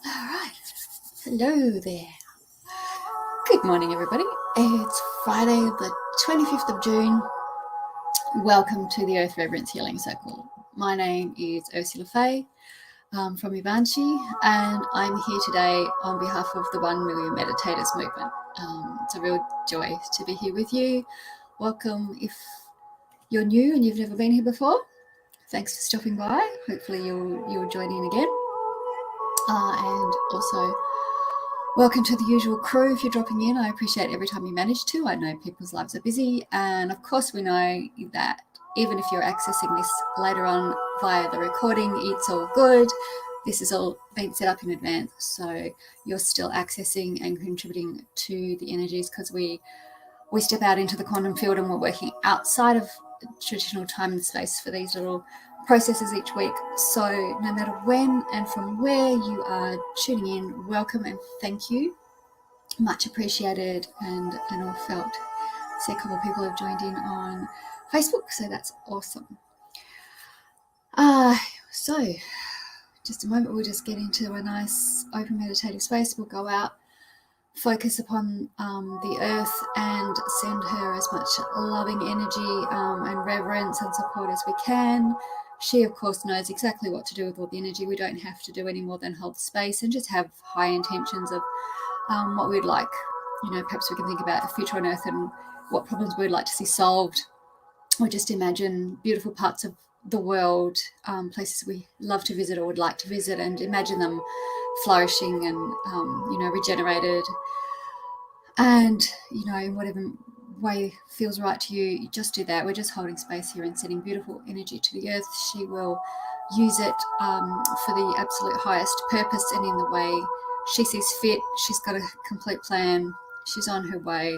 All right. Hello there. Good morning, everybody. It's Friday, the 25th of June. Welcome to the Earth Reverence Healing Circle. My name is Ursula Faye from Ivanchi, and I'm here today on behalf of the 1 Million Meditators Movement. It's a real joy to be here with you. Welcome if you're new and you've never been here before. Thanks for stopping by. Hopefully you'll join in again. And also, welcome to the usual crew if you're dropping in. I appreciate every time you manage to. I know people's lives are busy, and of course we know that even if you're accessing this later on via the recording, it's all good. This is all been set up in advance, so you're still accessing and contributing to the energies, because we step out into the quantum field and we're working outside of traditional time and space for these little processes each week. So no matter when and from where you are tuning in, welcome and thank you. Much appreciated and all felt. See, a couple of people have joined in on Facebook, so that's awesome. So just a moment, we'll just get into a nice open meditative space. We'll go out, focus upon the earth, and send her as much loving energy and reverence and support as we can. She, of course, knows exactly what to do with all the energy. We don't have to do any more than hold space and just have high intentions of what we'd like. Perhaps we can think about a future on earth and what problems we'd like to see solved, or just imagine beautiful parts of the world, places we love to visit or would like to visit, and imagine them flourishing and regenerated, and in whatever way feels right to you, you just do that. We're just holding space here and sending beautiful energy to the earth. She will use it for the absolute highest purpose and in the way she sees fit. She's got a complete plan. She's on her way.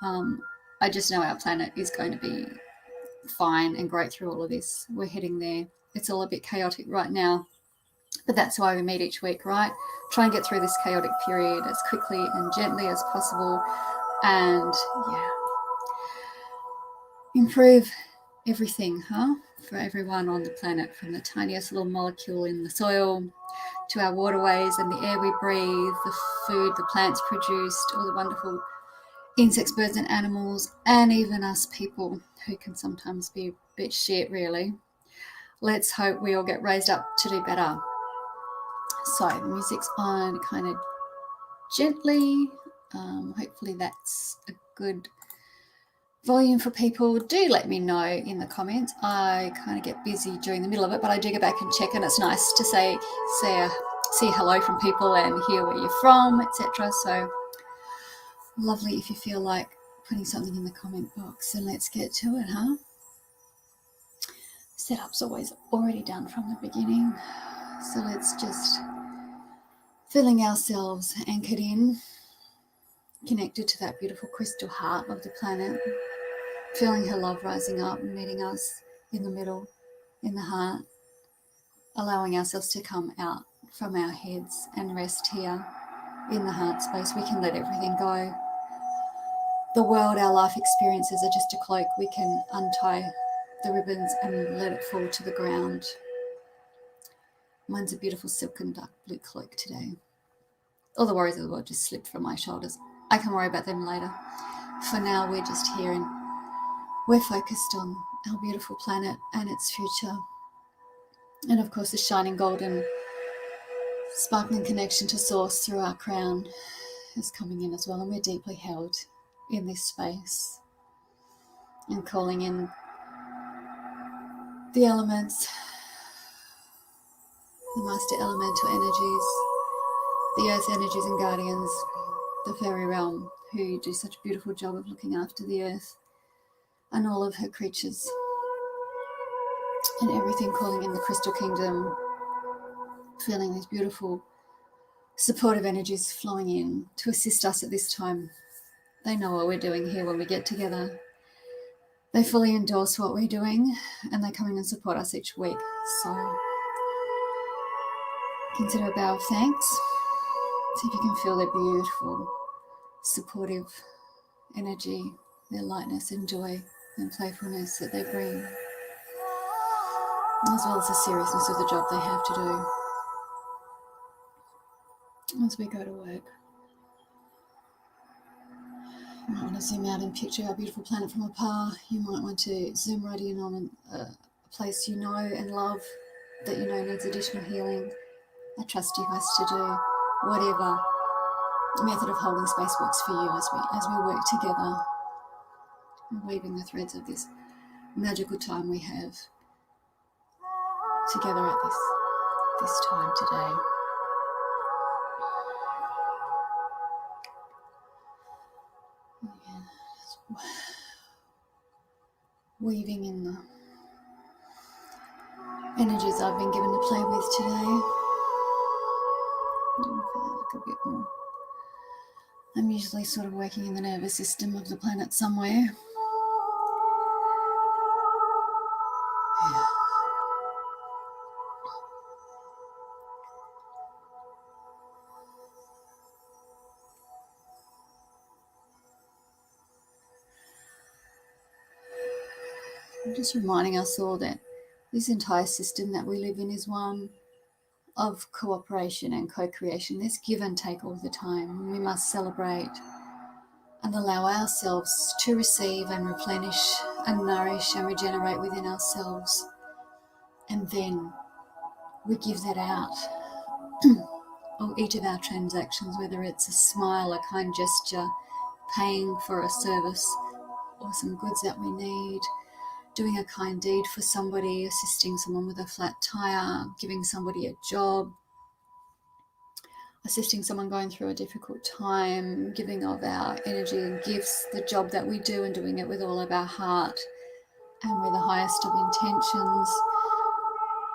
I just know our planet is going to be fine and great through all of this. We're heading there. It's all a bit chaotic right now, but that's why we meet each week, right? Try and get through this chaotic period as quickly and gently as possible, and improve everything, for everyone on the planet, from the tiniest little molecule in the soil to our waterways and the air we breathe, the food the plants produced, all the wonderful insects, birds and animals, and even us people, who can sometimes be a bit shit, really. Let's hope we all get raised up to do better. So the music's on kind of gently. Hopefully that's a good volume for people. Do let me know in the comments. I kind of get busy during the middle of it, but I do go back and check, and it's nice to see hello from people and hear where you're from, etc. So lovely if you feel like putting something in the comment box. And let's get to it, Setup's always already done from the beginning, so let's just feeling ourselves anchored in, connected to that beautiful crystal heart of the planet, feeling her love rising up and meeting us in the middle, in the heart, allowing ourselves to come out from our heads and rest here in the heart space. We can let everything go. The world, our life experiences are just a cloak. We can untie the ribbons and let it fall to the ground. Mine's a beautiful silken dark blue cloak today. All the worries of the world just slipped from my shoulders. I can worry about them later. For now, we're just here and we're focused on our beautiful planet and its future. And of course, the shining golden sparkling connection to source through our crown is coming in as well. And we're deeply held in this space and calling in the elements, the master elemental energies, the earth energies and guardians, the fairy realm, who do such a beautiful job of looking after the earth and all of her creatures, and everything calling in the crystal kingdom, feeling these beautiful supportive energies flowing in to assist us at this time. They know what we're doing here when we get together. They fully endorse what we're doing, and they come in and support us each week. So consider a bow of thanks. See if you can feel their beautiful, supportive energy, their lightness and joy and playfulness that they bring, as well as the seriousness of the job they have to do. as we go to work. You might want to zoom out and picture our beautiful planet from afar. You might want to zoom right in on a place you know and love that you know needs additional healing, a trust device to do, whatever method of holding space works for you as we work together, weaving the threads of this magical time we have together at this time today. Weaving in the energies I've been given to play with today. Like a bit more. I'm usually sort of working in the nervous system of the planet somewhere. Yeah. I'm just reminding us all that this entire system that we live in is one of cooperation and co-creation. There's give and take all the time. We must celebrate and allow ourselves to receive and replenish and nourish and regenerate within ourselves. And then we give that out. Or each of our transactions, whether it's a smile, a kind gesture, paying for a service or some goods that we need, doing a kind deed for somebody, assisting someone with a flat tire, giving somebody a job, assisting someone going through a difficult time, giving of our energy and gifts, the job that we do and doing it with all of our heart and with the highest of intentions.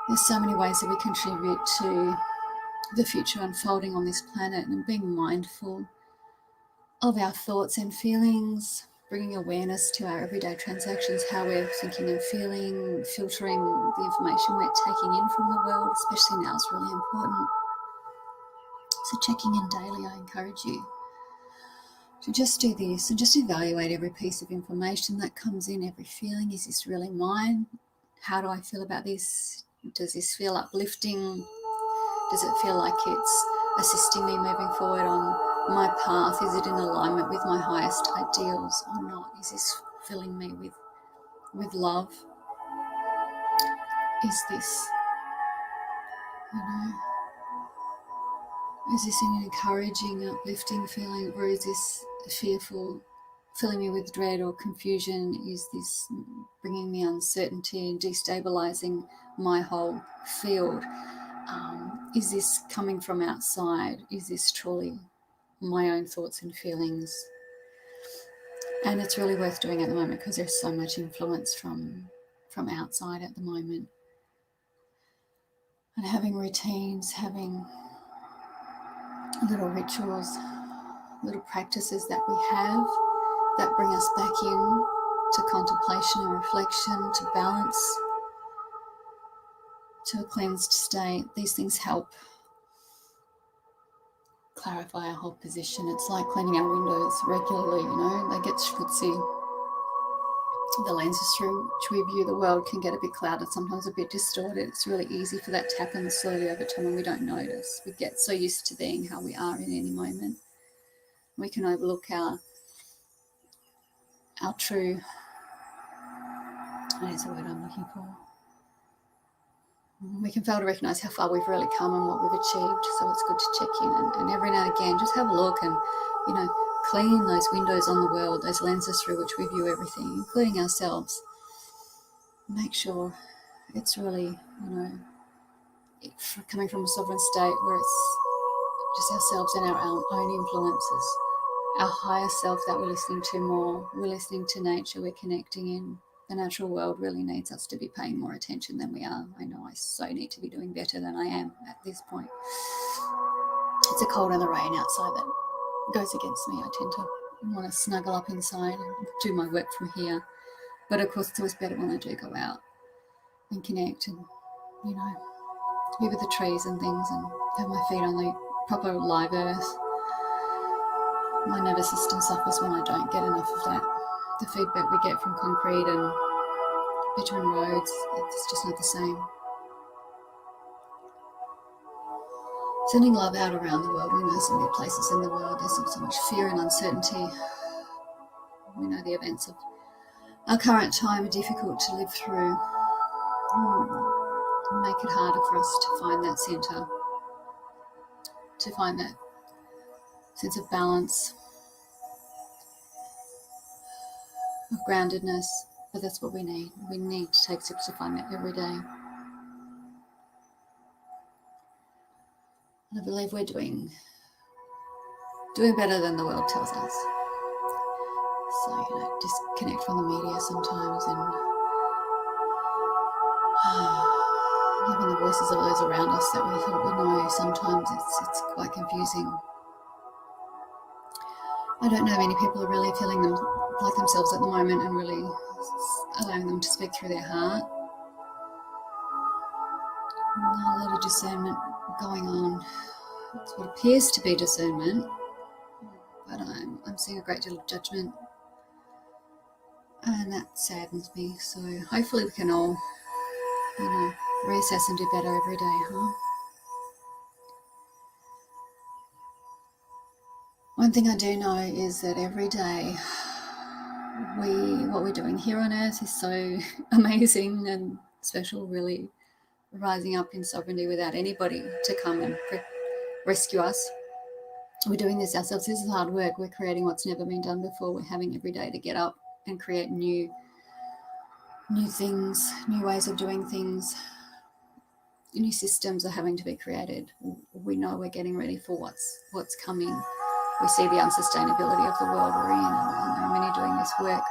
There's so many ways that we contribute to the future unfolding on this planet, and being mindful of our thoughts and feelings, bringing awareness to our everyday transactions, how we're thinking and feeling, filtering the information we're taking in from the world, especially now, is really important. So checking in daily, I encourage you to just do this and just evaluate every piece of information that comes in, every feeling. Is this really mine? How do I feel about this? Does this feel uplifting? Does it feel like it's assisting me moving forward on my path? Is it in alignment with my highest ideals or not? Is this filling me with love? Is this, is this an encouraging, uplifting feeling, or is this fearful, filling me with dread or confusion? Is this bringing me uncertainty and destabilizing my whole field? Is this coming from outside? Is this truly my own thoughts and feelings? And it's really worth doing at the moment because there's so much influence from outside at the moment. And having routines, having little rituals, little practices that we have that bring us back in to contemplation and reflection, to balance, to a cleansed state. These things help clarify our whole position. It's like cleaning our windows regularly, they get schmutzy. The lenses through which we view the world can get a bit clouded, sometimes a bit distorted. It's really easy for that to happen slowly over time and we don't notice. We get so used to being how we are in any moment. We can overlook our true, there's the word I'm looking for. We can fail to recognise how far we've really come and what we've achieved. So it's good to check in and every now and again just have a look and, clean those windows on the world, those lenses through which we view everything, including ourselves. Make sure it's really, coming from a sovereign state where it's just ourselves and our own influences, our higher self that we're listening to more. We're listening to nature, we're connecting in. The natural world really needs us to be paying more attention than we are. I know I so need to be doing better than I am at this point. It's the cold and the rain outside that goes against me. I tend to want to snuggle up inside and do my work from here. But of course, it's always better when I do go out and connect and, be with the trees and things and have my feet on the proper live earth. My nervous system suffers when I don't get enough of that. The feedback we get from concrete and bitumen roads, it's just not the same. Sending love out around the world. We know so many places in the world there's so much fear and uncertainty. We know the events of our current time are difficult to live through. Make it harder for us to find that centre, to find that sense of balance, of groundedness. But that's what we need. We need to take steps to find that every day. And I believe we're doing better than the world tells us. So, disconnect from the media sometimes and even the voices of those around us that we thought we know, sometimes it's quite confusing. I don't know many people are really feeling like themselves at the moment and really allowing them to speak through their heart. A lot of discernment going on. It's what appears to be discernment, but I'm seeing a great deal of judgment, and that saddens me. So hopefully we can all, reassess and do better every day, huh? One thing I do know is that every day what we're doing here on earth is so amazing and special, really rising up in sovereignty without anybody to come and rescue us. We're doing this ourselves. This is hard work. We're creating what's never been done before. We're having every day to get up and create new things, new ways of doing things. New systems are having to be created. We know we're getting ready for what's coming. We see the unsustainability of the world we're in, and there are many doing this work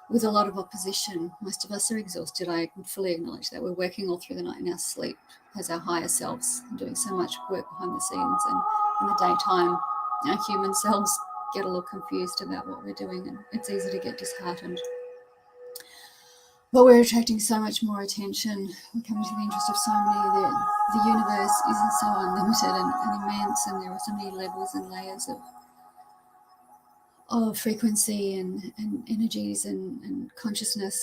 with a lot of opposition. Most of us are exhausted. I fully acknowledge that. We're working all through the night in our sleep as our higher selves, and doing so much work behind the scenes. And in the daytime, our human selves get a little confused about what we're doing, and it's easy to get disheartened. But we're attracting so much more attention. We're coming to the interest of so many. The universe isn't so unlimited and immense, and there are so many levels and layers of frequency and energies and consciousness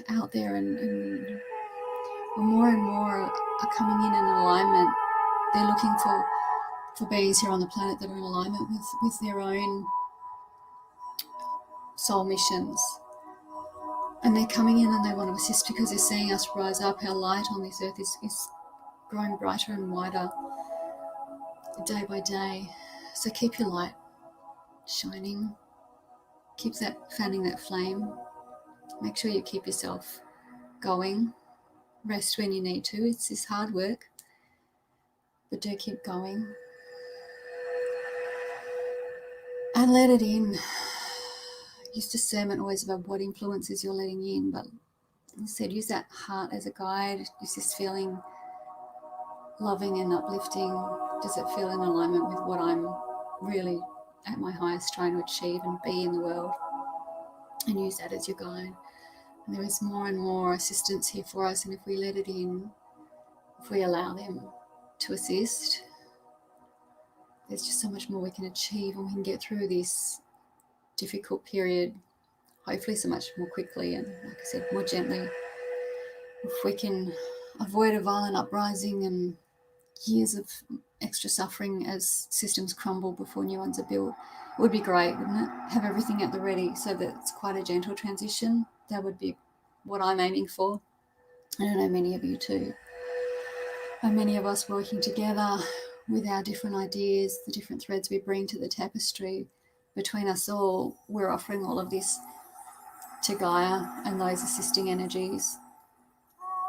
out there, and more and more are coming in alignment. They're looking for beings here on the planet that are in alignment with their own soul missions. And they're coming in and they want to assist because they're seeing us rise up. Our light on this earth is growing brighter and wider day by day. So keep your light shining. Keep fanning that flame. Make sure you keep yourself going. Rest when you need to. It's this hard work, but do keep going. And let it in. Use discernment always about what influences you're letting in, but as I said, use that heart as a guide. Is this feeling loving and uplifting? Does it feel in alignment with what I'm really at my highest trying to achieve and be in the world? And use that as your guide. And there is more and more assistance here for us, and if we let it in, if we allow them to assist, there's just so much more we can achieve, and we can get through this difficult period hopefully so much more quickly and, like I said, more gently. If we can avoid a violent uprising and years of extra suffering as systems crumble before new ones are built, it would be great, wouldn't it? Have everything at the ready so that it's quite a gentle transition. That would be what I'm aiming for. I don't know many of you too. And many of us working together with our different ideas, the different threads we bring to the tapestry. Between us all, we're offering all of this to Gaia and those assisting energies.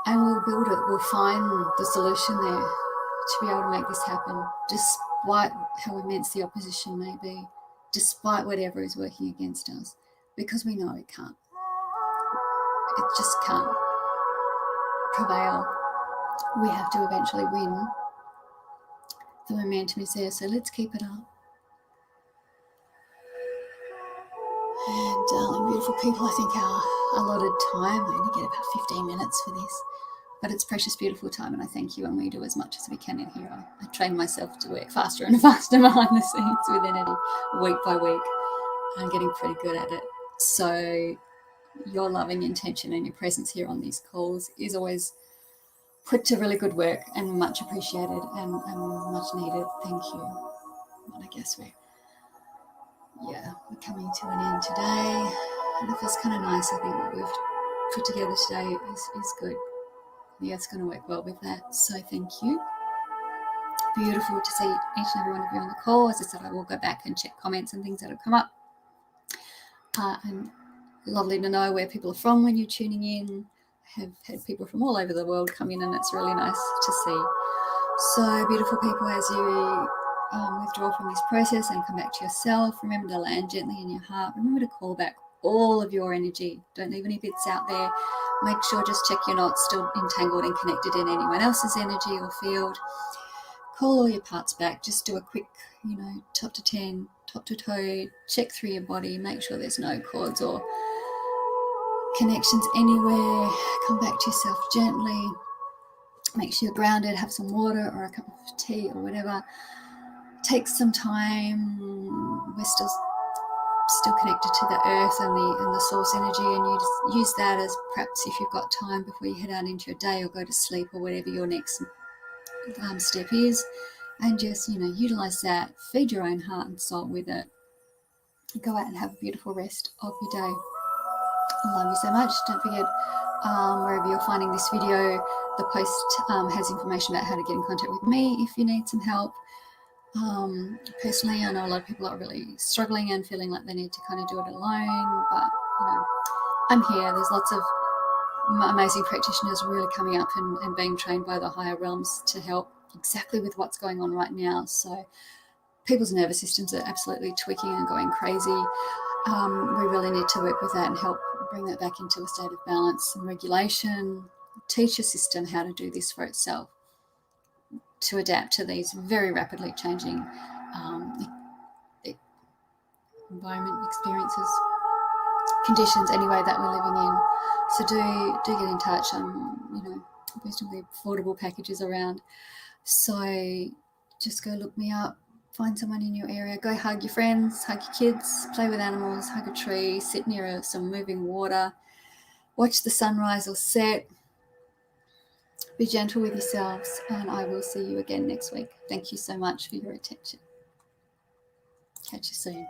And we'll build it. We'll find the solution there to be able to make this happen, despite how immense the opposition may be, despite whatever is working against us, because we know it can't. It just can't prevail. We have to eventually win. The momentum is there, so let's keep it up. And darling, beautiful people, I think our allotted time, I only get about 15 minutes for this, but it's precious, beautiful time, and I thank you, and we do as much as we can in here. I train myself to work faster and faster behind the scenes with energy, week by week. I'm getting pretty good at it. So your loving intention and your presence here on these calls is always put to really good work, and much appreciated and much needed. Thank you. Well, I guess we're coming to an end today. And it feels kind of nice. I think what we've put together today is good. The earth's going to work well with that. So thank you. Beautiful to see each and every one of you on the call. As I said, I will go back and check comments and things that have come up. And lovely to know where people are from when you're tuning in. I have had people from all over the world come in, and it's really nice to see. So beautiful people, as you withdraw from this process and come back to yourself, remember to land gently in your heart. Remember to call back all of your energy. Don't leave any bits out there. Make sure, just check you're not still entangled and connected in anyone else's energy or field. Call all your parts back. Just do a quick, top to 10, top to toe, check through your body, make sure there's no cords or connections anywhere. Come back to yourself gently. Make sure you're grounded, have some water or a cup of tea or whatever. Take some time. We're still connected to the earth and the source energy, and you just use that as perhaps if you've got time before you head out into your day or go to sleep or whatever your next step is, and just utilize that. Feed your own heart and soul with it. Go out and have a beautiful rest of your day. I love you so much. Don't forget, wherever you're finding this video, the post has information about how to get in contact with me if you need some help. Personally, I know a lot of people are really struggling and feeling like they need to kind of do it alone, but I'm here. There's lots of amazing practitioners really coming up and being trained by the higher realms to help exactly with what's going on right now. So people's nervous systems are absolutely tweaking and going crazy. We really need to work with that and help bring that back into a state of balance and regulation. Teach your system how to do this for itself, to adapt to these very rapidly changing environment, experiences, conditions anyway that we're living in. So do get in touch. Reasonably affordable packages around. So just go look me up, find someone in your area, go hug your friends, hug your kids, play with animals, hug a tree, sit near some moving water, watch the sunrise or set. Be gentle with yourselves, and I will see you again next week. Thank you so much for your attention. Catch you soon.